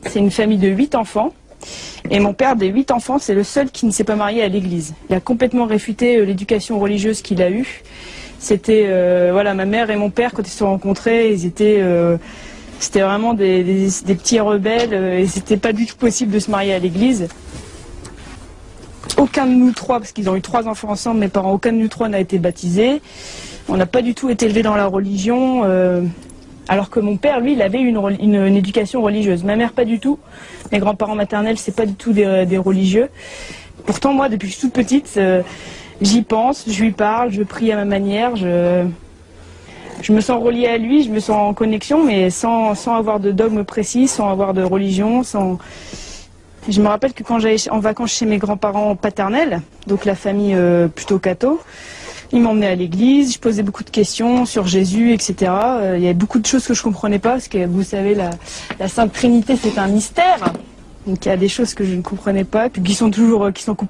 C'est une famille de 8 enfants. Et mon père, des 8 enfants, c'est le seul qui ne s'est pas marié à l'église. Il a complètement réfuté l'éducation religieuse qu'il a eue. C'était, voilà, ma mère et mon père, quand ils se sont rencontrés, ils étaient, c'était vraiment des petits rebelles, et c'était pas du tout possible de se marier à l'église. Aucun de nous trois, parce qu'ils ont eu 3 enfants ensemble, mes parents, aucun de nous trois n'a été baptisé. On n'a pas du tout été élevés dans la religion, alors que mon père, lui, il avait une éducation religieuse. Ma mère, pas du tout. Mes grands-parents maternels, c'est pas du tout des religieux. Pourtant, moi, depuis que je suis toute petite, j'y pense, je lui parle, je prie à ma manière, je me sens reliée à lui, je me sens en connexion, mais sans avoir de dogme précis, sans avoir de religion, sans... Je me rappelle que quand j'allais en vacances chez mes grands-parents paternels, donc la famille plutôt catho, ils m'emmenaient à l'église, je posais beaucoup de questions sur Jésus, etc. Il y avait beaucoup de choses que je ne comprenais pas, parce que vous savez, la Sainte Trinité, c'est un mystère. Donc il y a des choses que je ne comprenais pas, puis qui sont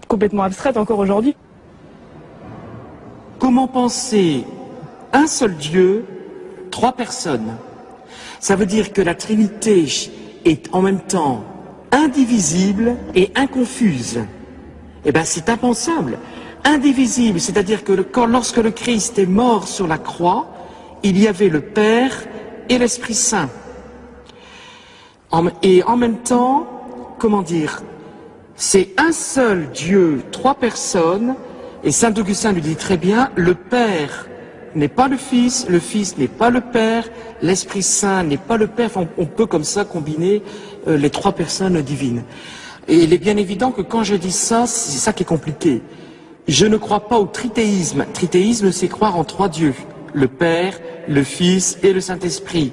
complètement abstraites encore aujourd'hui. Comment penser un seul Dieu, 3 personnes? Ça veut dire que la Trinité est en même temps indivisible et inconfuse. Eh bien, c'est impensable. Indivisible, c'est-à-dire que lorsque le Christ est mort sur la croix, il y avait le Père et l'Esprit Saint. Et en même temps, comment dire, c'est un seul Dieu, 3 personnes, et Saint Augustin lui dit très bien, le Père n'est pas le Fils n'est pas le Père, l'Esprit Saint n'est pas le Père. Enfin, on peut comme ça combiner les 3 personnes divines. Et il est bien évident que quand je dis ça, c'est ça qui est compliqué. Je ne crois pas au trithéisme. Trithéisme, c'est croire en 3 dieux, le Père, le Fils et le Saint-Esprit.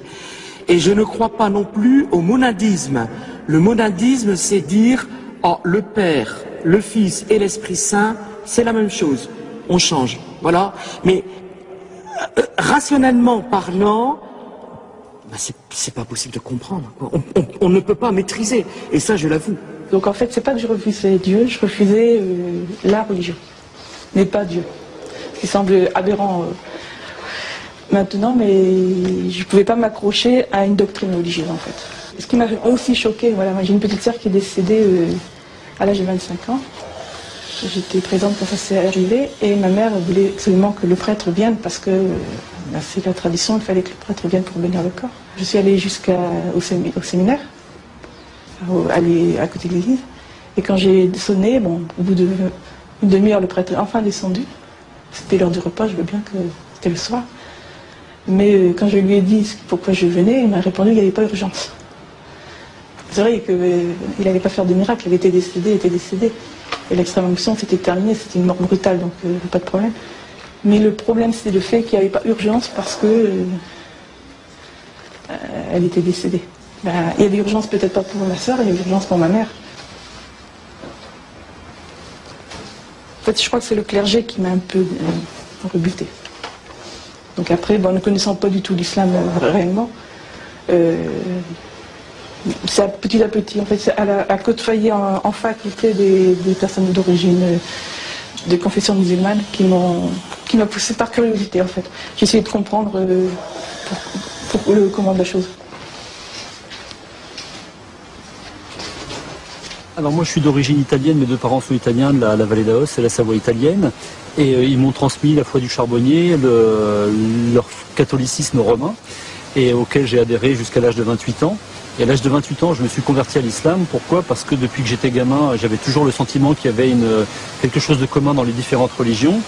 Et je ne crois pas non plus au monadisme. Le monadisme, c'est dire, oh, le Père, le Fils et l'Esprit Saint, c'est la même chose. On change, voilà. Mais rationnellement parlant, ben c'est pas possible de comprendre. On ne peut pas maîtriser. Et ça, je l'avoue. Donc en fait, c'est pas que je refusais Dieu, je refusais la religion, mais pas Dieu. Ce qui semble aberrant maintenant, mais je pouvais pas m'accrocher à une doctrine religieuse en fait. Ce qui m'a aussi choqué, voilà, j'ai une petite sœur qui est décédée à l'âge de 25 ans. J'étais présente quand ça s'est arrivé et ma mère voulait absolument que le prêtre vienne parce que c'est la tradition, il fallait que le prêtre vienne pour bénir le corps. Je suis allée jusqu'au séminaire, aller à côté de l'église, et quand j'ai sonné, bon, au bout d'une demi-heure, le prêtre est enfin descendu. C'était l'heure du repas, je veux bien que c'était le soir. Mais quand je lui ai dit pourquoi je venais, il m'a répondu qu'il n'y avait pas urgence. C'est vrai qu'il n'allait pas faire de miracle, il était décédé, Et l'extrême onction, c'était terminé, c'était une mort brutale, donc pas de problème. Mais le problème, c'était le fait qu'il n'y avait pas urgence parce que elle était décédée. Ben, il y avait urgence peut-être pas pour ma soeur, il y avait urgence pour ma mère. En fait, je crois que c'est le clergé qui m'a un peu rebuté. Donc après, bon, ne connaissant pas du tout l'islam réellement, c'est petit à petit, en fait, c'est à côtoyer en faculté des personnes d'origine, de confession musulmane, qui m'a poussé par curiosité, en fait. J'ai essayé de comprendre comment de la chose. Alors moi je suis d'origine italienne, mes 2 parents sont italiens de la vallée d'Aos, c'est la Savoie italienne, et ils m'ont transmis la foi du charbonnier, leur catholicisme romain, et auquel j'ai adhéré jusqu'à l'âge de 28 ans. Et à l'âge de 28 ans, je me suis converti à l'islam. Pourquoi? Parce que depuis que j'étais gamin, j'avais toujours le sentiment qu'il y avait quelque chose de commun dans les différentes religions.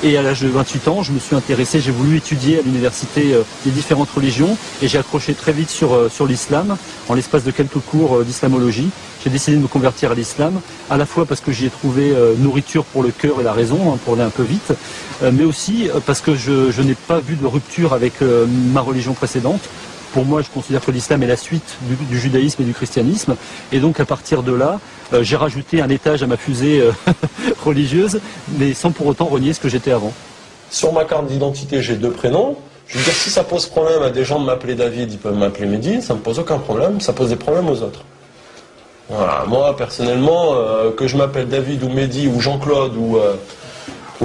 Et à l'âge de 28 ans, je me suis intéressé, j'ai voulu étudier à l'université les différentes religions, et j'ai accroché très vite sur l'islam, en l'espace de quelques cours d'islamologie. J'ai décidé de me convertir à l'islam, à la fois parce que j'y ai trouvé nourriture pour le cœur et la raison, pour aller un peu vite, mais aussi parce que je n'ai pas vu de rupture avec ma religion précédente. Pour moi, je considère que l'islam est la suite du judaïsme et du christianisme. Et donc, à partir de là, j'ai rajouté un étage à ma fusée religieuse, mais sans pour autant renier ce que j'étais avant. Sur ma carte d'identité, j'ai 2 prénoms. Je veux dire, si ça pose problème à des gens de m'appeler David, ils peuvent m'appeler Mehdi, ça ne me pose aucun problème, ça pose des problèmes aux autres. Voilà, moi, personnellement, que je m'appelle David ou Mehdi ou Jean-Claude ou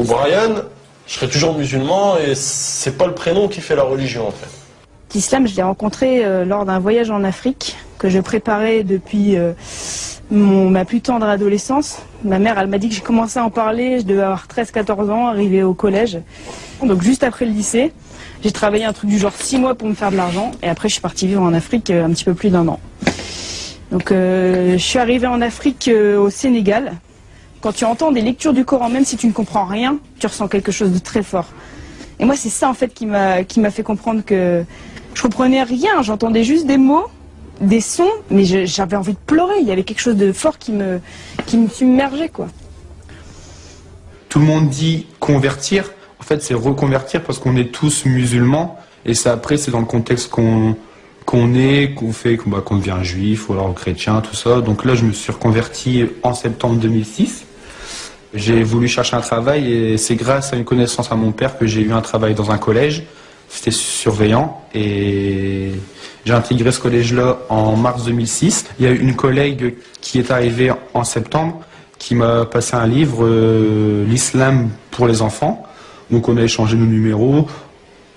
Brian, je serai toujours musulman et c'est pas le prénom qui fait la religion, en fait. L'islam, je l'ai rencontré lors d'un voyage en Afrique que je préparais depuis ma plus tendre adolescence. Ma mère, elle m'a dit que j'ai commencé à en parler, je devais avoir 13-14 ans, arrivé au collège. Donc juste après le lycée, j'ai travaillé un truc du genre 6 mois pour me faire de l'argent. Et après, je suis partie vivre en Afrique un petit peu plus d'1 an. Donc je suis arrivée en Afrique au Sénégal. Quand tu entends des lectures du Coran, même si tu ne comprends rien, tu ressens quelque chose de très fort. Et moi, c'est ça en fait qui m'a fait comprendre que je comprenais rien. J'entendais juste des mots, des sons, mais j'avais envie de pleurer. Il y avait quelque chose de fort qui me submergeait, quoi. Tout le monde dit convertir. En fait, c'est reconvertir parce qu'on est tous musulmans. Et ça, après, c'est dans le contexte qu'on est, qu'on devient juif ou alors chrétien, tout ça. Donc là, je me suis reconverti en septembre 2006. J'ai voulu chercher un travail et c'est grâce à une connaissance à mon père que j'ai eu un travail dans un collège. C'était surveillant et j'ai intégré ce collège-là en mars 2006. Il y a une collègue qui est arrivée en septembre qui m'a passé un livre, l'islam pour les enfants. Donc on a échangé nos numéros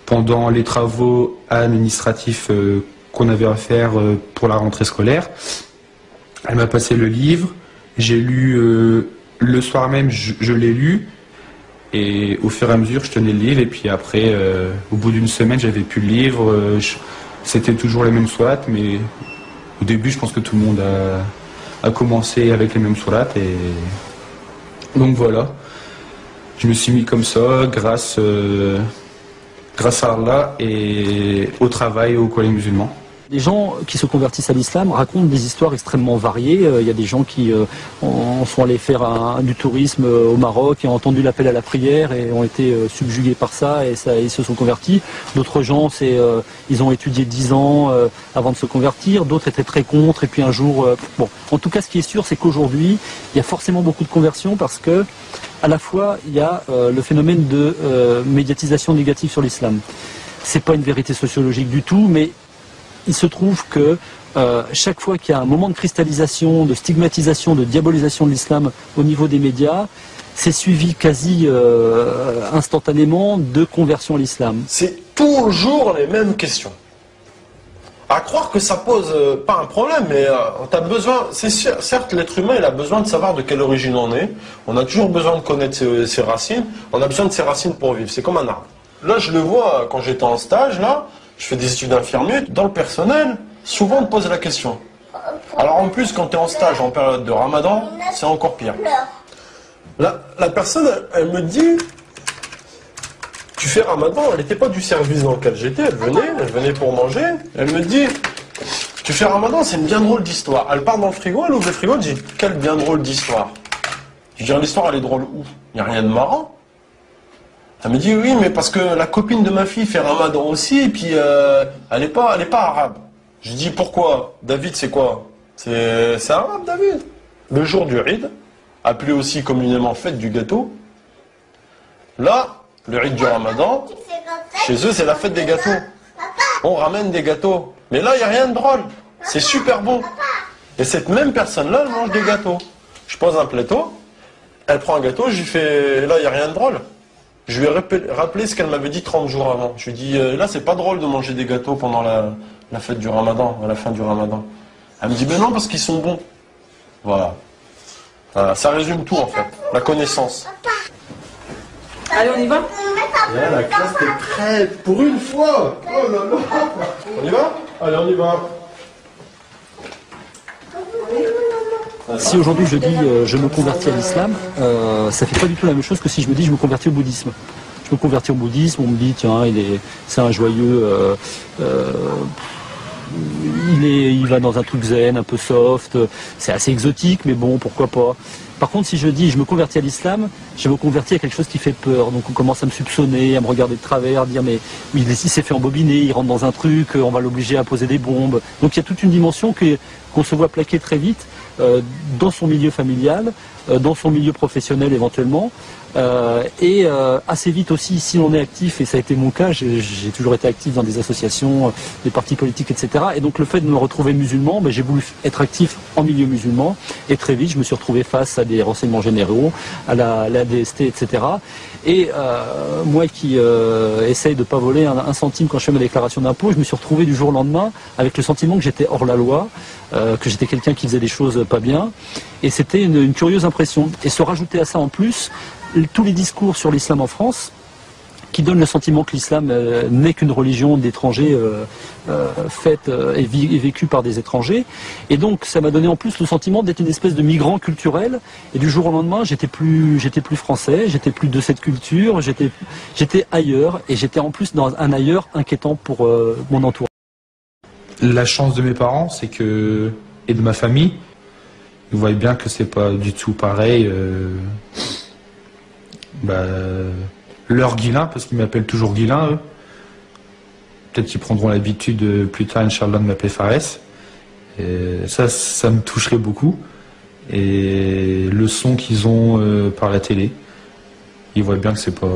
pendant les travaux administratifs qu'on avait à faire pour la rentrée scolaire. Elle m'a passé le livre, j'ai lu le soir même, je l'ai lu. Et au fur et à mesure, je tenais le livre. Et puis après, au bout d'une semaine, j'avais plus le livre. C'était toujours les mêmes sourates. Mais au début, je pense que tout le monde a commencé avec les mêmes sourates. Et donc voilà. Je me suis mis comme ça, grâce à Allah et au travail au collège musulman. Les gens qui se convertissent à l'islam racontent des histoires extrêmement variées. Il y a des gens qui sont allés faire du tourisme au Maroc et ont entendu l'appel à la prière et ont été subjugués par ça et ils se sont convertis. D'autres gens, ils ont étudié 10 ans avant de se convertir. D'autres étaient très contre et puis un jour... Bon, en tout cas, ce qui est sûr, c'est qu'aujourd'hui, il y a forcément beaucoup de conversions parce que à la fois, il y a le phénomène de médiatisation négative sur l'islam. C'est pas une vérité sociologique du tout, mais il se trouve que chaque fois qu'il y a un moment de cristallisation, de stigmatisation, de diabolisation de l'islam au niveau des médias, c'est suivi quasi instantanément de conversion à l'islam. C'est toujours les mêmes questions. À croire que ça pose pas un problème, mais t'as besoin, c'est sûr, certes l'être humain il a besoin de savoir de quelle origine on est, on a toujours besoin de connaître ses racines, on a besoin de ses racines pour vivre, c'est comme un arbre. Là je le vois quand j'étais en stage, là, je fais des études d'infirmier, dans le personnel, souvent on te pose la question. Alors en plus quand tu es en stage en période de Ramadan, c'est encore pire. La personne, elle me dit, tu fais Ramadan, elle n'était pas du service dans lequel j'étais, elle venait pour manger, elle me dit, tu fais Ramadan, c'est une bien drôle d'histoire. Elle part dans le frigo, elle ouvre le frigo, elle dit, quelle bien drôle d'histoire. Je dis, l'histoire elle est drôle où? Il n'y a rien de marrant. Elle me dit, oui, mais parce que la copine de ma fille fait Ramadan aussi, et puis elle n'est pas arabe. Je dis, pourquoi? David, c'est quoi? C'est arabe, David. Le jour du Eid, appelé aussi communément fête du gâteau. Là, le Eid du Ramadan, chez eux, c'est la fête des gâteaux. On ramène des gâteaux. Mais là, il n'y a rien de drôle. C'est super bon. Et cette même personne-là, elle mange des gâteaux. Je pose un plateau, elle prend un gâteau, je lui fais, là, il n'y a rien de drôle. Je lui ai rappelé ce qu'elle m'avait dit 30 jours avant. Je lui ai dit, là, c'est pas drôle de manger des gâteaux pendant la fête du Ramadan, à la fin du Ramadan. Elle me dit, mais non, parce qu'ils sont bons. Voilà. Ça résume tout, en fait. La connaissance. Allez, on y va? Là, la classe est prête pour une fois. Oh là là. On y va? Allez, on y va. Si aujourd'hui je dis je me convertis à l'islam, ça fait pas du tout la même chose que si je me dis je me convertis au bouddhisme. Je me convertis au bouddhisme, on me dit tiens c'est un joyeux, il va dans un truc zen, un peu soft, c'est assez exotique mais bon pourquoi pas. Par contre si je dis je me convertis à l'islam, je me convertis à quelque chose qui fait peur, donc on commence à me soupçonner, à me regarder de travers, à dire mais il s'est fait embobiner, il rentre dans un truc, on va l'obliger à poser des bombes. Donc il y a toute une dimension qu'on se voit plaquer très vite. Dans son milieu familial, dans son milieu professionnel éventuellement, et assez vite aussi si l'on est actif, et ça a été mon cas, j'ai toujours été actif dans des associations, des partis politiques, etc. Et donc le fait de me retrouver musulman, j'ai voulu être actif en milieu musulman, Et très vite, je me suis retrouvé face à des renseignements généraux, à la DST, etc. Et moi qui essaye de ne pas voler un centime quand je fais ma déclaration d'impôt, je me suis retrouvé du jour au lendemain avec le sentiment que j'étais hors la loi, que j'étais quelqu'un qui faisait des choses pas bien. Et c'était une curieuse impression. Et se rajouter à ça en plus, tous les discours sur l'islam en France, qui donnent le sentiment que l'islam n'est qu'une religion d'étrangers faite et vécue par des étrangers. Et donc ça m'a donné en plus le sentiment d'être une espèce de migrant culturel. Et du jour au lendemain, j'étais plus français, j'étais plus de cette culture, j'étais ailleurs. Et j'étais en plus dans un ailleurs inquiétant pour mon entourage. La chance de mes parents, c'est que, et de ma famille, ils voient bien que c'est pas du tout pareil. Leur Guilain, parce qu'ils m'appellent toujours Guilain, eux. Peut-être qu'ils prendront l'habitude plus tard, Inch'Allah, de m'appeler Fares. Et ça me toucherait beaucoup. Et le son qu'ils ont par la télé, ils voient bien que c'est pas...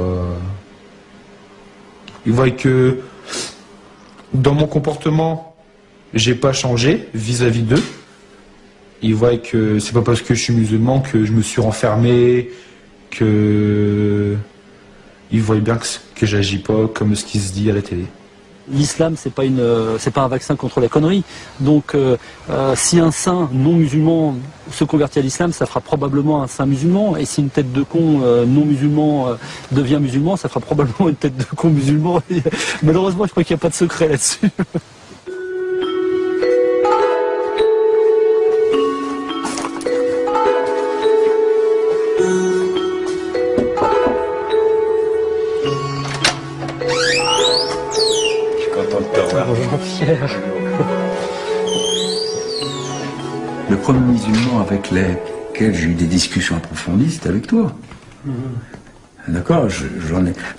Ils voient que dans mon comportement, j'ai pas changé vis-à-vis d'eux. Ils voient que c'est pas parce que je suis musulman que je me suis renfermé, que... Ils voient bien que j'agis pas comme ce qui se dit à la télé. L'islam, c'est pas un vaccin contre la connerie. Donc, si un saint non musulman se convertit à l'islam, ça fera probablement un saint musulman. Et si une tête de con non musulman devient musulman, ça fera probablement une tête de con musulman. Et, malheureusement, je crois qu'il n'y a pas de secret là-dessus. Le premier musulman avec lequel j'ai eu des discussions approfondies, c'était avec toi. D'accord,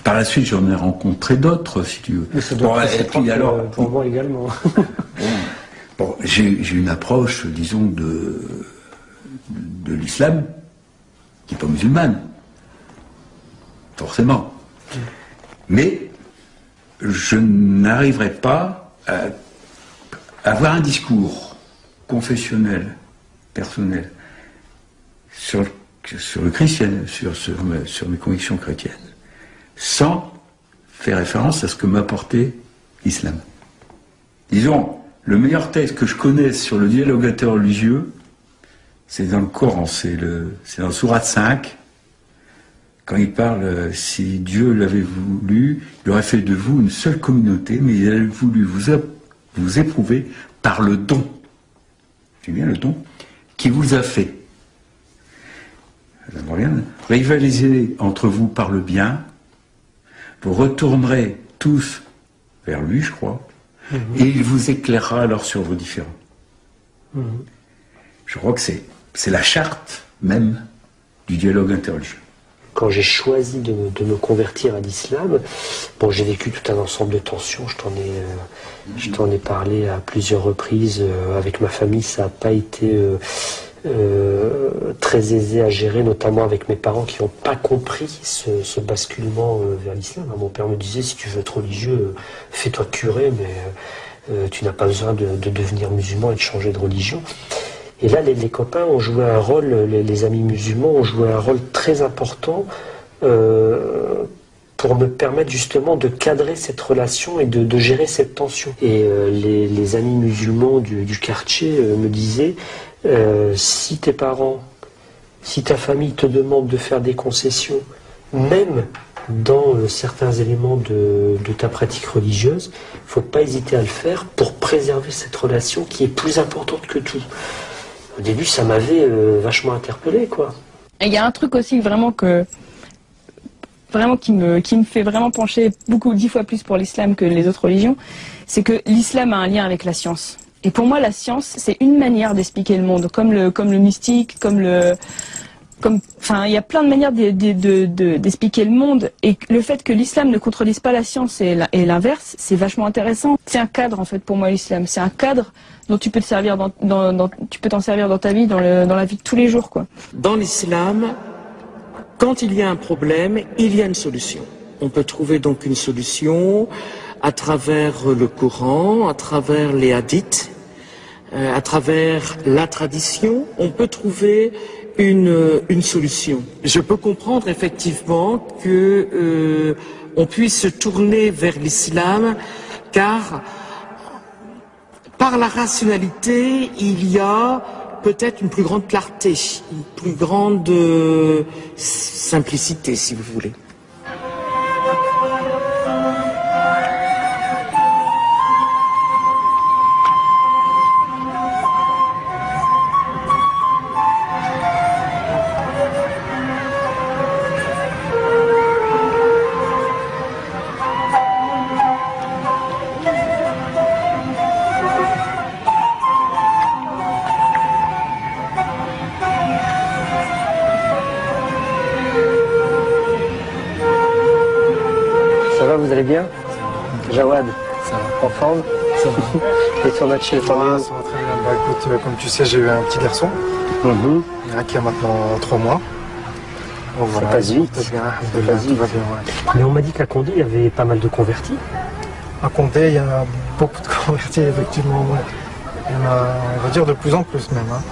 par la suite, j'en ai rencontré d'autres, si tu veux. Mais ça doit être pour moi également. Bon, j'ai une approche, disons, de l'islam qui n'est pas musulmane. Forcément. Mais je n'arriverai pas à avoir un discours confessionnel, personnel, sur le christianisme, sur mes convictions chrétiennes, sans faire référence à ce que m'a apporté l'islam. Disons, le meilleur texte que je connaisse sur le dialogue interreligieux, c'est dans le Coran, c'est dans le Sourate 5, quand il parle, si Dieu l'avait voulu, il aurait fait de vous une seule communauté, mais il a voulu vous éprouver par le don. C'est bien le don qui vous a fait. Rivaliser entre vous par le bien, vous retournerez tous vers lui, je crois, et il vous éclairera alors sur vos différends. Je crois que c'est la charte même du dialogue interreligieux. Quand j'ai choisi de me convertir à l'islam, bon, j'ai vécu tout un ensemble de tensions, je t'en ai parlé à plusieurs reprises avec ma famille, ça n'a pas été très aisé à gérer, notamment avec mes parents qui n'ont pas compris ce basculement vers l'islam. Mon père me disait, si tu veux être religieux, fais-toi curé, mais tu n'as pas besoin de devenir musulman et de changer de religion. Et là, les copains ont joué un rôle, les amis musulmans ont joué un rôle très important pour me permettre justement de cadrer cette relation et de gérer cette tension. Et les amis musulmans du quartier me disaient, si tes parents, si ta famille te demande de faire des concessions, même dans certains éléments de ta pratique religieuse, il ne faut pas hésiter à le faire pour préserver cette relation qui est plus importante que tout. Au début, ça m'avait vachement interpellé, quoi. Et il y a un truc aussi vraiment qui me fait vraiment pencher 10 fois plus pour l'islam que les autres religions, c'est que l'islam a un lien avec la science. Et pour moi, la science, c'est une manière d'expliquer le monde, comme le mystique, enfin, il y a plein de manières d'expliquer le monde. Et le fait que l'islam ne contredise pas la science et l'inverse, c'est vachement intéressant. C'est un cadre, en fait, pour moi, l'islam. C'est un cadre dont tu peux te servir tu peux t'en servir dans ta vie, dans la vie de tous les jours, quoi. Dans l'islam, quand il y a un problème, il y a une solution. On peut trouver donc une solution à travers le Coran, à travers les hadiths, à travers la tradition, on peut trouver une solution. Je peux comprendre effectivement que on puisse se tourner vers l'islam, car par la rationalité, il y a peut-être une plus grande clarté, une plus grande simplicité, si vous voulez. Vous allez bien? Jawad, Ça va. en forme? Ça va. Et sur notre chef, Ça va très bien. Bah, écoute, comme tu sais, j'ai eu un petit garçon qui a maintenant 3 mois. Donc, Ça passe vite. tout va bien, Ça passe tout va vite. bien, ouais. Mais on m'a dit qu'à Condé, il y avait pas mal de convertis. À Condé, il y a beaucoup de convertis, effectivement. Ouais. Il y en a, on va dire, de plus en plus même. Hein.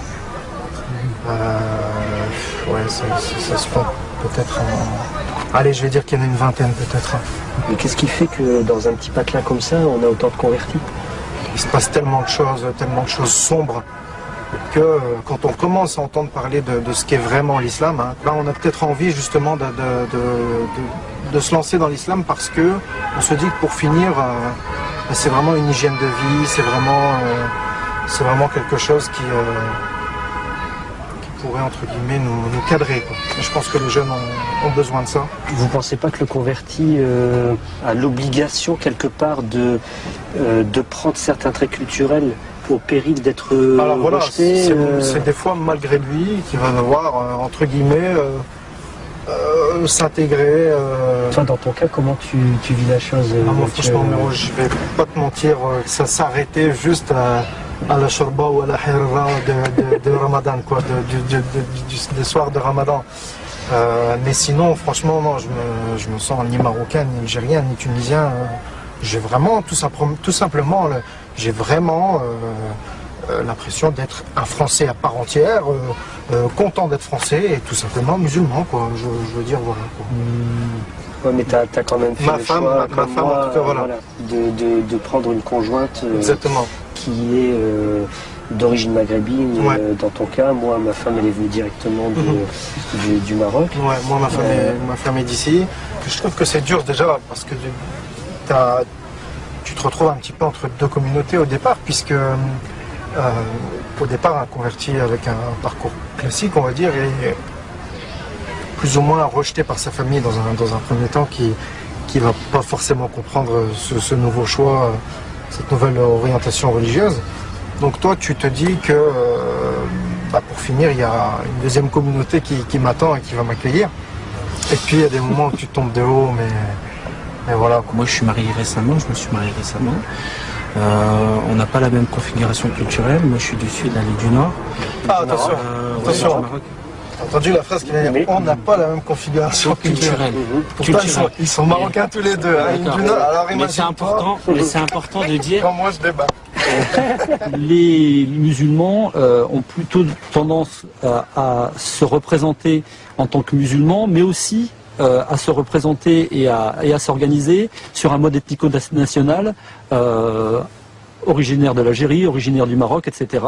Ouais, ça se compte peut-être en... Allez, je vais dire qu'il y en a une vingtaine peut-être. Mais qu'est-ce qui fait que dans un petit patelin comme ça, on a autant de convertis? Il se passe tellement de choses sombres, que quand on commence à entendre parler de ce qu'est vraiment l'islam, hein, là on a peut-être envie justement de se lancer dans l'islam parce que on se dit que pour finir, c'est vraiment une hygiène de vie, c'est vraiment quelque chose qui pourrait entre guillemets nous cadrer, quoi. Et je pense que les jeunes ont besoin de ça. Vous ne pensez pas que le converti a l'obligation quelque part de prendre certains traits culturels au péril d'être Alors voilà, rejeté c'est des fois malgré lui qu'il va devoir entre guillemets s'intégrer. Toi, dans ton cas, comment tu vis la chose? Moi, franchement, Miro, je vais pas te mentir, ça s'arrêtait juste à la shorba ou à la hirra de Ramadan, quoi, des soirs de Ramadan. Mais sinon, franchement, non, je me sens ni marocain, ni algérien, ni tunisien. J'ai vraiment, tout simplement, j'ai vraiment l'impression d'être un Français à part entière, content d'être Français et tout simplement musulman, quoi. Je veux dire, voilà, quoi. Ouais, mais t'as quand même fait Ma le femme, choix, ma comme femme, moi, en tout cas, voilà. de prendre une conjointe Exactement. qui est d'origine maghrébine. Ouais. Dans ton cas, moi, ma femme, elle est venue directement du Maroc. Ouais, moi, ma femme est d'ici. Je trouve que c'est dur déjà parce que tu te retrouves un petit peu entre deux communautés au départ, puisque au départ, un converti avec un parcours classique, on va dire, est plus ou moins rejeté par sa famille dans un premier temps, qui va pas forcément comprendre ce nouveau choix, cette nouvelle orientation religieuse. Donc toi, tu te dis que pour finir, il y a une deuxième communauté qui m'attend et qui va m'accueillir. Et puis il y a des moments où tu tombes de haut, mais voilà, quoi. Moi, je me suis marié récemment. On n'a pas la même configuration culturelle. Moi, je suis du sud, elle est du nord. Ah, attention, attention. du Maroc. T'as entendu la phrase qui vient de dire, on n'a pas la même configuration culturelle. Pourtant, ils sont marocains tous les deux. Hein, D'accord. Alors Mais c'est important de dire. Quand moi je débat. Les musulmans ont plutôt tendance à se représenter en tant que musulmans, mais aussi à se représenter et à s'organiser sur un mode ethnico-national originaire de l'Algérie, originaire du Maroc, etc.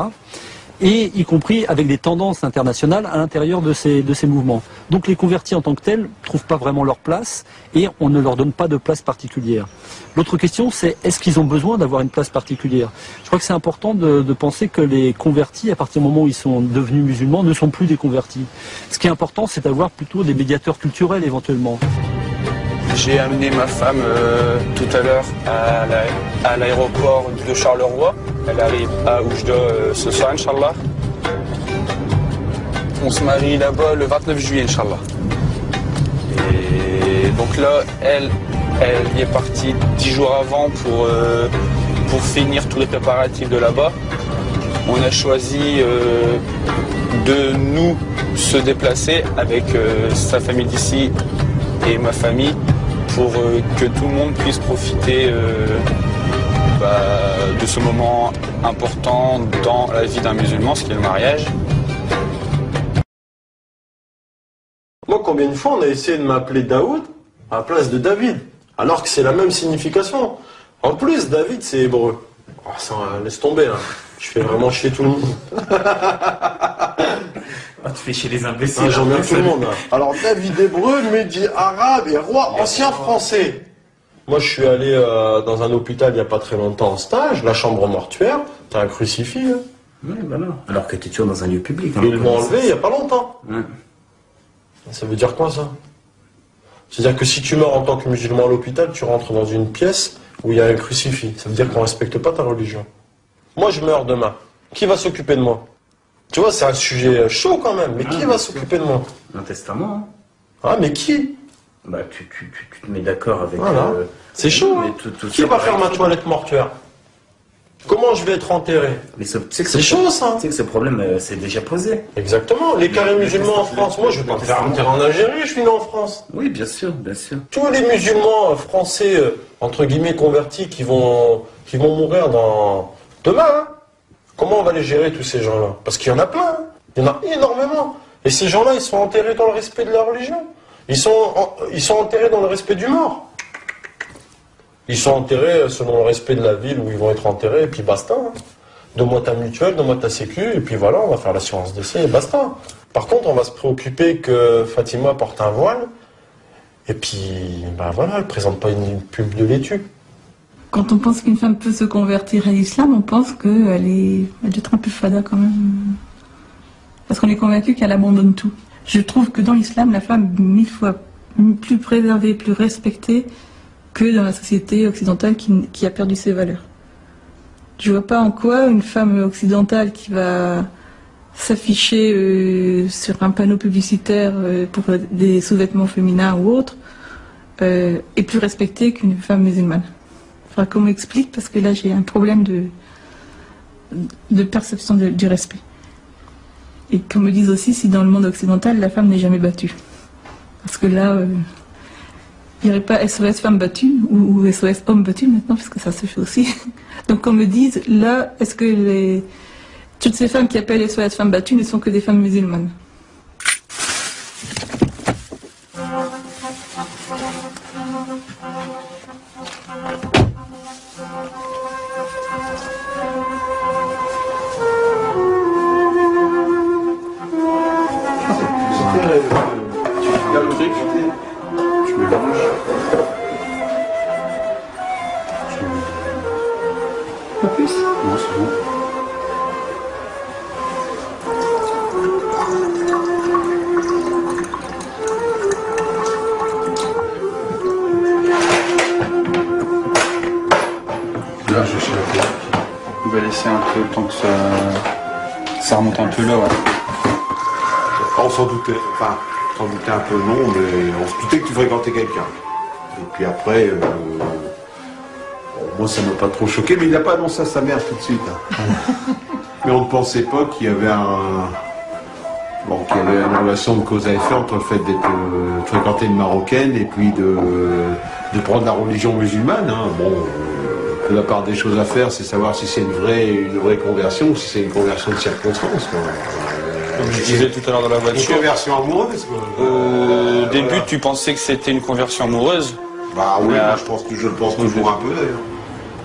Et y compris avec des tendances internationales à l'intérieur de ces mouvements. Donc les convertis en tant que tels ne trouvent pas vraiment leur place et on ne leur donne pas de place particulière. L'autre question, c'est est-ce qu'ils ont besoin d'avoir une place particulière? Je crois que c'est important de penser que les convertis, à partir du moment où ils sont devenus musulmans, ne sont plus des convertis. Ce qui est important, c'est d'avoir plutôt des médiateurs culturels éventuellement. J'ai amené ma femme tout à l'heure à l'aéroport de Charleroi. Elle arrive à Oujda ce soir, Inch'Allah. On se marie là-bas le 29 juillet, Inch'Allah. Et donc là, elle y est partie 10 jours avant pour finir tous les préparatifs de là-bas. On a choisi de nous se déplacer avec sa famille d'ici et ma famille pour que tout le monde puisse profiter de ce moment important dans la vie d'un musulman, ce qui est le mariage. Moi, combien de fois on a essayé de m'appeler Daoud à la place de David, alors que c'est la même signification. En plus, David, c'est hébreu. Oh, ça, laisse tomber, hein. Je fais vraiment chier tout le monde. Ah, tu fais chier les imbéciles. Ah, j'emmerde tout le monde. Hein. Alors, David hébreu, Mehdi arabe et roi ancien français. Moi, je suis allé dans un hôpital il n'y a pas très longtemps en stage, la chambre mortuaire, t'as un crucifix. Hein. Oui, voilà. Alors que tu es toujours dans un lieu public. Hein, ils l'ont enlevé il n'y a pas longtemps. Ouais. Ça veut dire quoi, ça? C'est-à-dire que si tu meurs en tant que musulman à l'hôpital, tu rentres dans une pièce où il y a un crucifix. Ça veut dire qu'on ne respecte pas ta religion. Moi, je meurs demain. Qui va s'occuper de moi? Tu vois, c'est un sujet chaud quand même. Mais qui va s'occuper de moi? Un testament. Hein. Ah, mais qui? Bah, tu te mets d'accord avec... Voilà. C'est chaud. Hein. Qui va faire ma toilette mortuaire? Comment je vais être enterré? C'est chaud, ça. Tu sais que ce problème s'est déjà posé. Exactement. Les carrés musulmans en France, moi, je vais pas me faire enterrer en Algérie, je suis né en France. Oui, bien sûr, bien sûr. Tous les musulmans français, entre guillemets, convertis, qui vont mourir demain, hein. Comment on va les gérer, tous ces gens-là? Parce qu'il y en a plein, hein. Il y en a énormément. Et ces gens-là, ils sont enterrés dans le respect de la religion. Ils sont enterrés dans le respect du mort. Ils sont enterrés selon le respect de la ville où ils vont être enterrés, et puis basta. Hein. Donne-moi ta mutuelle, donne-moi ta sécu, et puis voilà, on va faire l'assurance décès, et basta. Par contre, on va se préoccuper que Fatima porte un voile, et puis, bah voilà, elle ne présente pas une pub de laitue. Quand on pense qu'une femme peut se convertir à l'islam, on pense qu'elle doit être un peu fada quand même. Parce qu'on est convaincu qu'elle abandonne tout. Je trouve que dans l'islam, la femme est 1000 fois plus préservée, plus respectée que dans la société occidentale qui a perdu ses valeurs. Je vois pas en quoi une femme occidentale qui va s'afficher sur un panneau publicitaire pour des sous-vêtements féminins ou autres est plus respectée qu'une femme musulmane. Il faudra qu'on m'explique parce que là j'ai un problème de perception du respect. Et qu'on me dise aussi si dans le monde occidental la femme n'est jamais battue. Parce que là, il n'y aurait pas SOS femme battue ou SOS homme battu maintenant, parce que ça se fait aussi. Donc qu'on me dise, là, est-ce que toutes ces femmes qui appellent SOS femme battue ne sont que des femmes musulmanes? Pas plus? Non, c'est bon. Là, je suis là. On va laisser un peu le temps que ça remonte un peu là, ouais. On s'en doutait, enfin, on s'en doutait un peu non, mais on se doutait que tu fréquentais quelqu'un. Et puis après, bon, moi ça m'a pas trop choqué, mais il n'a pas annoncé à sa mère tout de suite. Hein. Mais on ne pensait pas qu'il y avait qu'il y avait une relation de cause à effet entre le fait d'être fréquenter une Marocaine et puis de prendre la religion musulmane. Hein. Bon, la part des choses à faire, c'est savoir si c'est une vraie conversion ou si c'est une conversion de circonstance. Quoi. Comme je disais tout à l'heure dans la voiture. Une conversion amoureuse, quoi. Au début, tu pensais que c'était une conversion amoureuse? Bah oui, je le pense toujours un peu d'ailleurs.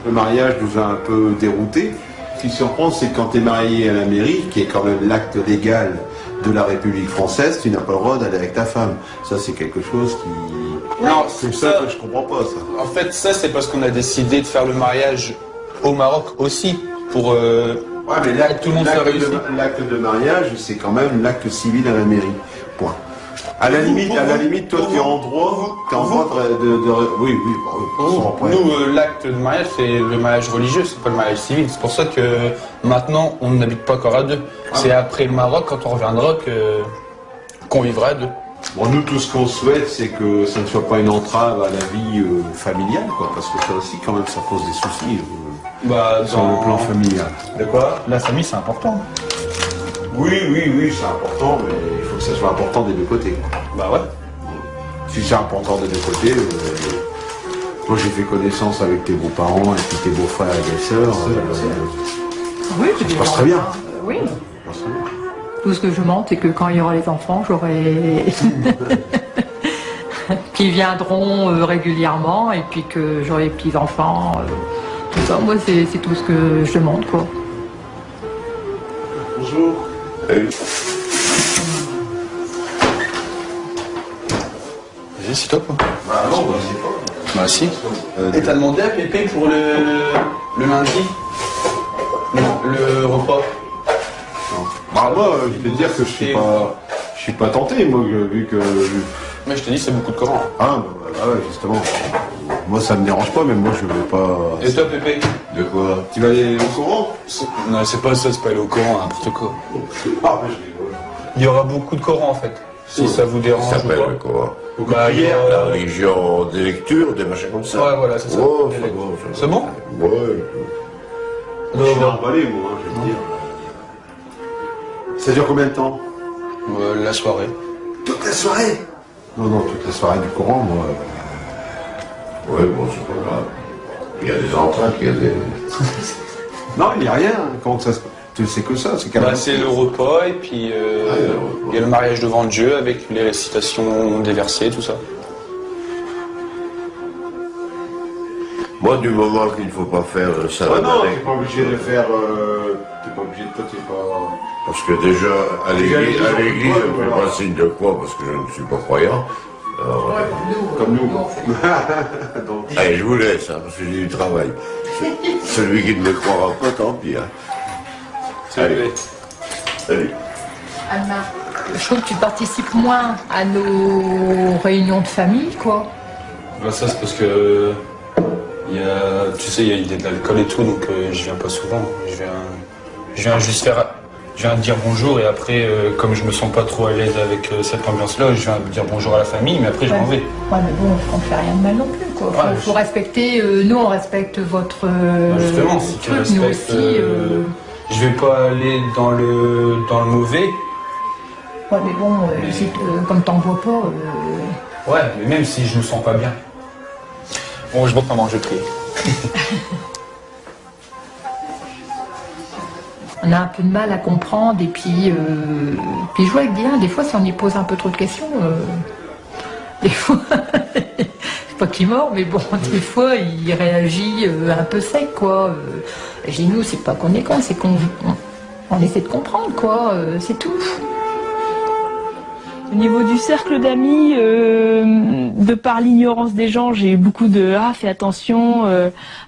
Le mariage nous a un peu déroutés. Ce qui surprend, c'est que quand tu es marié à la mairie, qui est quand même l'acte légal de la République française, tu n'as pas le droit d'aller avec ta femme. Ça, c'est quelque chose qui... Non, c'est ça que je comprends pas, ça. En fait, ça, c'est parce qu'on a décidé de faire le mariage au Maroc aussi, pour... Ouais, mais l'acte de mariage, c'est quand même l'acte civil à la mairie. Point. À la limite, toi, tu es en droit de... Oui. Nous, l'acte de mariage, c'est le mariage religieux, c'est pas le mariage civil. C'est pour ça que maintenant, on n'habite pas encore à deux. C'est après le Maroc, quand on reviendra, qu'on vivra à deux. Bon, nous, tout ce qu'on souhaite, c'est que ça ne soit pas une entrave à la vie familiale, quoi, parce que ça aussi, quand même, ça pose des soucis sur le plan familial. De quoi? La famille, c'est important. Oui, c'est important, mais il faut que ça soit important des deux côtés. Quoi. Bah ouais. Si c'est important des deux côtés, Moi j'ai fait connaissance avec tes beaux-parents et puis tes beaux-frères et tes sœurs. Oui, ça se passe très bien. Oui. Tout ce que je demande, c'est que quand il y aura les enfants, j'aurai... qui viendront régulièrement et puis que j'aurai les petits-enfants. Tout ça, moi, c'est tout ce que je demande, quoi. Bonjour. Vas-y, c'est toi quoi. Bah non, bah c'est pas. Bah si. Et t'as demandé à Pépé pour le lundi le repas. Bah moi, je vais te dire que je suis pas tenté, moi, vu que... Mais je te dis, c'est beaucoup de Coran. Ah, bah ouais, justement. Moi, ça me dérange pas, mais moi, je vais pas... Et toi, Pépé? De quoi? Tu vas aller au Coran? Non, c'est pas ça, c'est pas aller au Coran, n'importe quoi. Ah, mais je rigole. Il y aura beaucoup de Coran en fait, si ça vous dérange. Ça s'appelle le Coran. Bah, La religion des lectures, des machins comme ça. Ouais, voilà, c'est ça. Oh, c'est bon? Ouais. Je suis emballé, moi, je vais te dire. Ça dure combien de temps? La soirée. Toute la soirée? Non, toute la soirée du Coran, moi... Ouais, bon, c'est pas grave. Il y a des entraques, il y a des... Non, il n'y a rien. Comment ça se passe? Tu sais que ça, c'est quand même... Bah, c'est le repas et puis il y a le mariage devant Dieu avec les récitations des versets, tout ça. Moi, du moment qu'il ne faut pas faire ça... Ah non, t'es pas obligé de faire... T'es pas obligé de... T'es pas... Parce que déjà, à l'église, on ne fait pas signe de croix parce que je ne suis pas croyant. Alors, comme nous. Allez, je vous laisse, hein, parce que j'ai du travail. Celui qui ne me croira pas, tant pis. Hein. Allez. Salut. Anna, je trouve que tu participes moins à nos réunions de famille, quoi. Bah, ça, c'est parce que... Il y a, tu sais, il y a de l'alcool et tout, donc je viens pas souvent. Je viens juste faire... Je viens dire bonjour et après, comme je me sens pas trop à l'aise avec cette ambiance-là, je viens dire bonjour à la famille, mais après je m'en vais. Ouais, mais bon, on fait rien de mal non plus, quoi. Faut respecter, nous on respecte votre justement, si tu truc, respectes, nous aussi. Je vais pas aller dans le mauvais. Ouais, mais bon, si comme t'en vois pas... Ouais, mais même si je me sens pas bien. Bon, je monte maman, je prie. On a un peu de mal à comprendre et puis je vois avec bien, des fois si on y pose un peu trop de questions, des fois, c'est pas qu'il mord, mais bon, des fois il réagit un peu sec, quoi. Je dis nous, c'est pas qu'on est con, c'est qu'on essaie de comprendre, quoi, c'est tout. Au niveau du cercle d'amis, de par l'ignorance des gens, j'ai eu beaucoup de « ah, fais attention,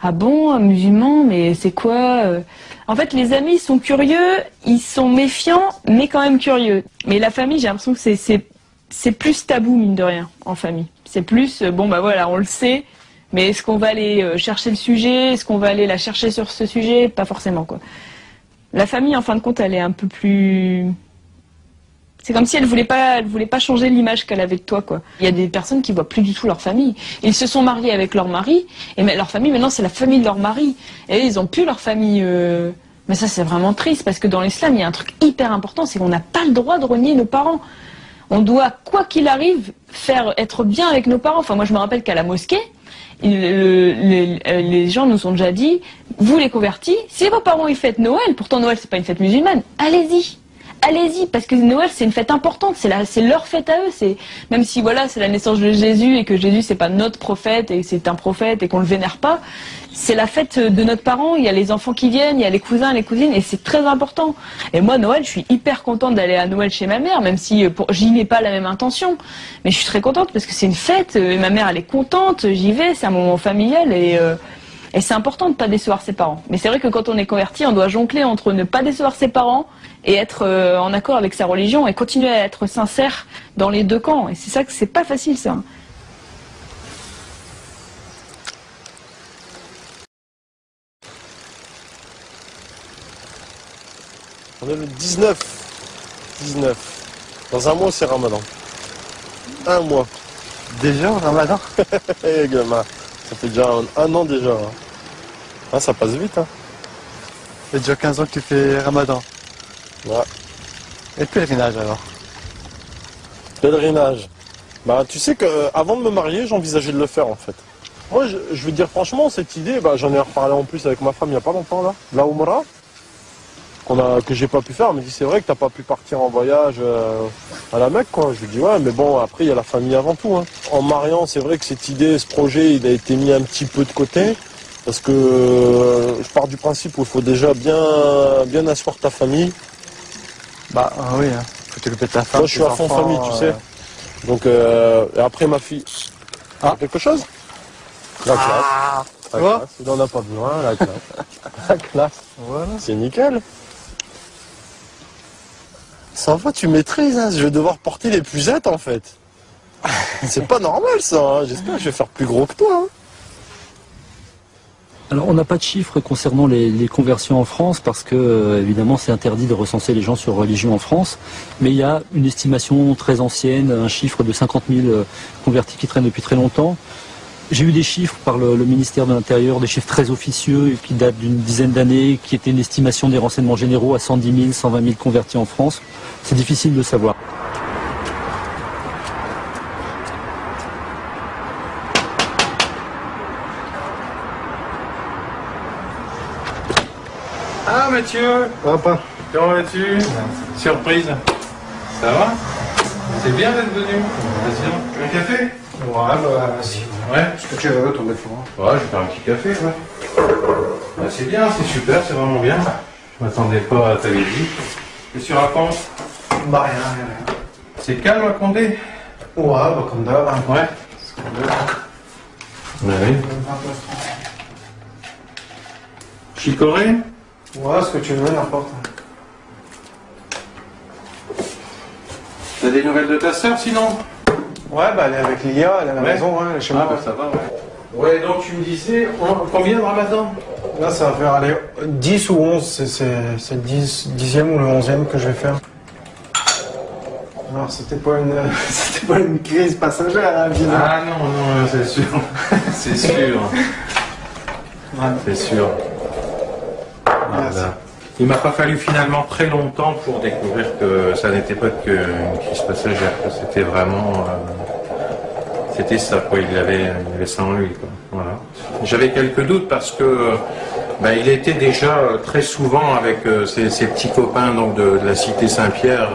ah bon, musulman, mais c'est quoi ?» En fait, les amis sont curieux, ils sont méfiants, mais quand même curieux. Mais la famille, j'ai l'impression que c'est plus tabou, mine de rien, en famille. C'est plus, bon bah voilà, on le sait, mais est-ce qu'on va aller chercher le sujet? Est-ce qu'on va aller la chercher sur ce sujet? Pas forcément, quoi. La famille, en fin de compte, elle est un peu plus... C'est comme si elle voulait pas changer l'image qu'elle avait de toi, quoi. Il y a des personnes qui voient plus du tout leur famille. Ils se sont mariés avec leur mari, et leur famille, maintenant, c'est la famille de leur mari. Et ils ont plus leur famille. Mais ça, c'est vraiment triste, parce que dans l'islam, il y a un truc hyper important, c'est qu'on n'a pas le droit de renier nos parents. On doit, quoi qu'il arrive, être bien avec nos parents. Enfin, moi, je me rappelle qu'à la mosquée, les gens nous ont déjà dit, vous les convertis, si vos parents ils fêtent Noël, pourtant Noël, c'est pas une fête musulmane, allez-y. Allez-y, parce que Noël c'est une fête importante, c'est leur fête à eux. Même si voilà, c'est la naissance de Jésus et que Jésus c'est pas notre prophète et c'est un prophète et qu'on le vénère pas, c'est la fête de notre parent. Il y a les enfants qui viennent, il y a les cousins, les cousines et c'est très important. Et moi Noël, je suis hyper contente d'aller à Noël chez ma mère, même si j'y mets pas la même intention, mais je suis très contente parce que c'est une fête et ma mère elle est contente, j'y vais, c'est un moment familial et c'est important de ne pas décevoir ses parents. Mais c'est vrai que quand on est converti, on doit jongler entre ne pas décevoir ses parents et être en accord avec sa religion et continuer à être sincère dans les deux camps. Et c'est ça que c'est pas facile, ça. On est le 19. Dans un mois, c'est Ramadan. Un mois. Déjà, Ramadan? Eh, gamin, ça fait déjà un an déjà. Hein. Ah, ça passe vite, hein. Ça fait déjà 15 ans que tu fais Ramadan. Ouais. Et le pèlerinage alors? Pèlerinage. Bah, tu sais qu'avant de me marier, j'envisageais de le faire en fait. Moi, je veux dire franchement, cette idée, bah, j'en ai reparlé en plus avec ma femme il n'y a pas longtemps là. La Oumra, que j'ai pas pu faire. Elle me dit c'est vrai que t'as pas pu partir en voyage à la Mecque, quoi. Je lui dis ouais, mais bon, après il y a la famille avant tout. Hein. En mariant, c'est vrai que cette idée, ce projet, il a été mis un petit peu de côté. Parce que je pars du principe où il faut déjà bien asseoir ta famille. Bah oui, hein. Faut t'occuper de ta femme. Moi je suis à fond famille, tu sais. Donc et après ma fille. Ah, quelque chose? La classe. La classe. Il n'en a pas besoin, la classe. La classe. Voilà. C'est nickel. Ça va, tu maîtrises, hein. Je vais devoir porter les pucettes en fait. C'est pas normal ça, hein. J'espère que je vais faire plus gros que toi. Hein. Alors on n'a pas de chiffres concernant les conversions en France parce que évidemment c'est interdit de recenser les gens sur religion en France, mais il y a une estimation très ancienne, un chiffre de 50 000 convertis qui traînent depuis très longtemps. J'ai eu des chiffres par le ministère de l'Intérieur, des chiffres très officieux qui datent d'une dizaine d'années, qui étaient une estimation des renseignements généraux à 110 000, 120 000 convertis en France. C'est difficile de savoir. Ah Mathieu, Papa. Comment vas-tu? Surprise. Ça va? C'est bien d'être venu. Vas-y, un café? Ouais, bah si. Ouais. Ce que tu veux, ton défaut. Ouais, je vais faire un petit café, ouais. Bah, c'est bien, c'est super, c'est vraiment bien. Je m'attendais pas à ta visite. Qu'est-ce que tu racontes? Bah rien. C'est calme à Condé? Ouais, bah comme d'hab. Hein. Ouais. Bah oui. Chicorée? Ouais, ce que tu veux, n'importe. T'as des nouvelles de ta sœur sinon? Ouais, bah elle est avec Lia, elle est à la maison, hein, elle est chez moi. Bah, ça va, ouais. Ouais, donc tu me disais, combien de ramadan? Là, ça va faire aller 10 ou 11, c'est le 10e ou le 11e que je vais faire. Alors, c'était pas une crise passagère, hein, évidemment. Ah non, c'est sûr. C'est sûr. Ouais. C'est sûr. Voilà. Il m'a pas fallu finalement très longtemps pour découvrir que ça n'était pas qu'une crise passagère, que c'était vraiment... c'était ça, quoi. Il avait ça en lui, quoi. Voilà. J'avais quelques doutes parce que il était déjà très souvent avec ses petits copains donc, de la cité Saint-Pierre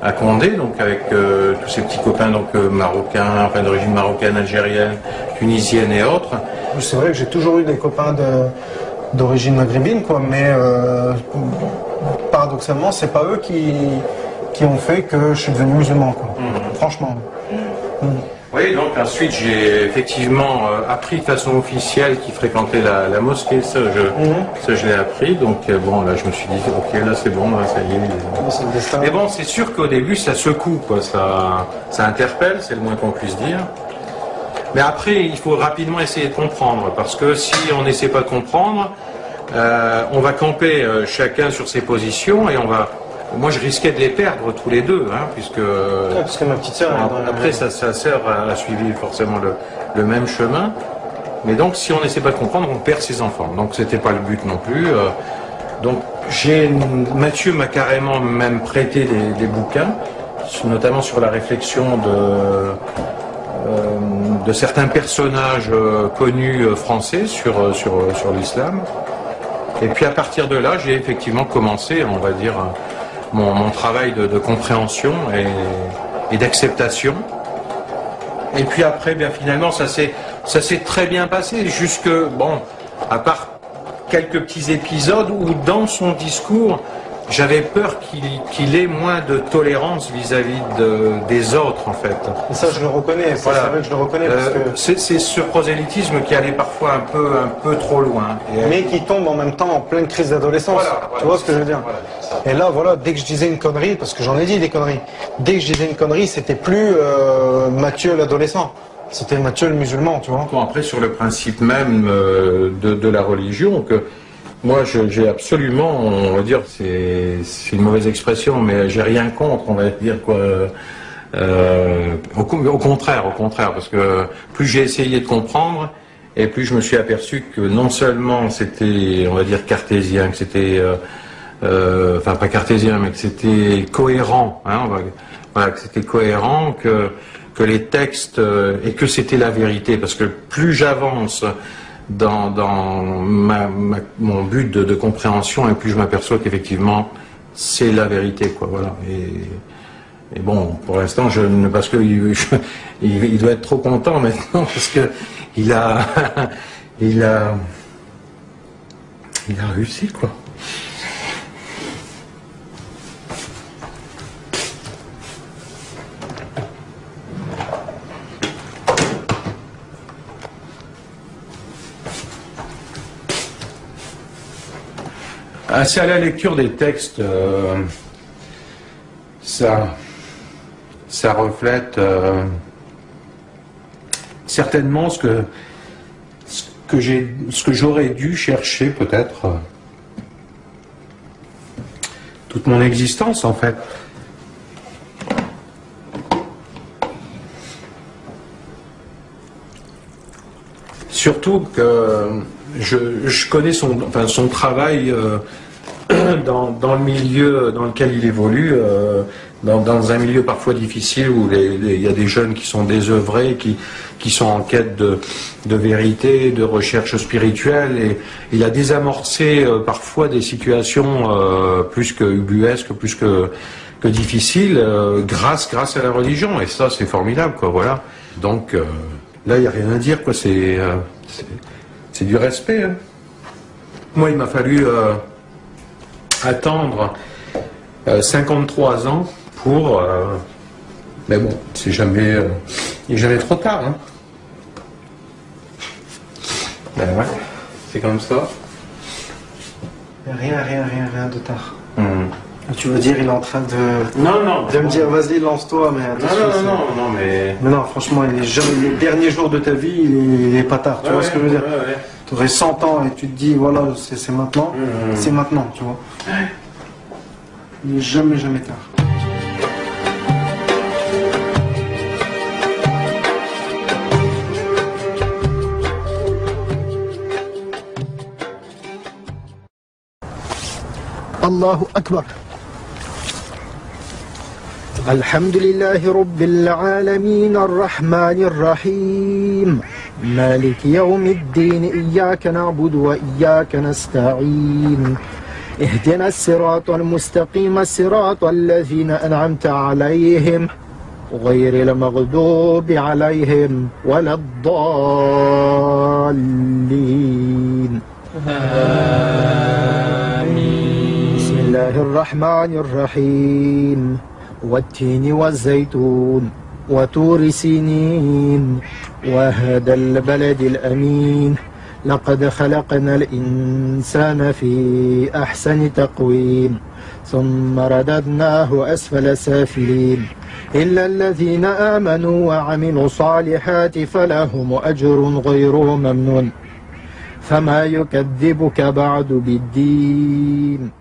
à Condé, donc avec tous ces petits copains donc, marocains, enfin d'origine marocaine, algérienne, tunisienne et autres. C'est vrai que j'ai toujours eu des copains d'origine maghrébine, quoi, mais paradoxalement, c'est pas eux qui ont fait que je suis devenu musulman, quoi. Franchement. Oui, donc ensuite j'ai effectivement appris de façon officielle qu'il fréquentait la mosquée, ça je l'ai appris, donc bon là je me suis dit ok là c'est bon, là, ça y est. Mais bon c'est sûr qu'au début ça secoue, quoi, ça interpelle, c'est le moins qu'on puisse dire. Mais après il faut rapidement essayer de comprendre, parce que si on n'essaie pas de comprendre, on va camper chacun sur ses positions et on va... Moi, je risquais de les perdre tous les deux, hein, puisque... Parce que ma petite sœur... Après, sa sœur a suivi forcément le même chemin. Mais donc, si on n'essaie pas de comprendre, on perd ses enfants. Donc, c'était pas le but non plus. Donc, Mathieu m'a carrément même prêté des bouquins, notamment sur la réflexion de certains personnages connus français sur l'islam. Et puis, à partir de là, j'ai effectivement commencé, on va dire... Mon travail de compréhension et d'acceptation. Et puis après, bien finalement, ça s'est très bien passé, jusque, bon, à part quelques petits épisodes où dans son discours, j'avais peur qu'il ait moins de tolérance vis-à-vis des autres, en fait. Et ça, je le reconnais, voilà. C'est vrai que je le reconnais. Parce que... C'est ce prosélytisme qui allait parfois un peu trop loin. Mais qui tombe en même temps en pleine crise d'adolescence. Voilà, tu vois ce que je veux dire? Voilà. Et là, voilà, dès que je disais une connerie, parce que j'en ai dit des conneries, dès que je disais une connerie, c'était plus Mathieu l'adolescent. C'était Mathieu le musulman, tu vois. Bon, après, sur le principe même de la religion, que moi, j'ai absolument, on va dire, c'est une mauvaise expression, mais j'ai rien contre, on va dire, quoi. Au contraire, parce que plus j'ai essayé de comprendre, et plus je me suis aperçu que non seulement c'était, on va dire, cartésien, que c'était... enfin pas cartésien, mais que c'était cohérent, hein, voilà, que c'était cohérent, que que les textes et que c'était la vérité, parce que plus j'avance dans mon but de compréhension, et plus je m'aperçois qu'effectivement c'est la vérité, quoi. Voilà. Et bon, pour l'instant, parce que il doit être trop content maintenant, parce que il a réussi, quoi. C'est à la lecture des textes, ça reflète certainement ce que j'aurais dû chercher peut-être toute mon existence, en fait. Surtout que je connais son travail dans le milieu dans lequel il évolue, dans un milieu parfois difficile où il y a des jeunes qui sont désœuvrés, qui sont en quête de vérité, de recherche spirituelle, et il a désamorcé parfois des situations plus que ubuesques, plus que difficiles, grâce à la religion, et ça c'est formidable, quoi, voilà. Donc là il n'y a rien à dire, quoi, c'est du respect, hein. Moi il m'a fallu attendre 53 ans pour... mais bon, il n'est jamais trop tard, hein. Ben ouais, c'est comme ça. Rien de tard. Tu veux dire, il est en train de... Non. De me dire, vas-y, lance-toi, mais attention. Non, mais... Mais non, franchement, les derniers jours de ta vie, il est pas tard, tu vois ce que je veux dire. Tu aurais 100 ans et tu te dis, voilà, c'est maintenant, c'est maintenant, tu vois. Il n'est jamais tard. Allahu Akbar. الحمد لله رب العالمين الرحمن الرحيم مالك يوم الدين إياك نعبد وإياك نستعين اهدنا الصراط المستقيم صراط الذين أنعمت عليهم غير المغضوب عليهم ولا الضالين آمين. بسم الله الرحمن الرحيم والتين والزيتون وطور سينين وهذا البلد الأمين لقد خلقنا الإنسان في أحسن تقويم ثم رددناه أسفل سافلين إلا الذين آمنوا وعملوا الصالحات فلهم أجر غير ممنون فما يكذبك بعد بالدين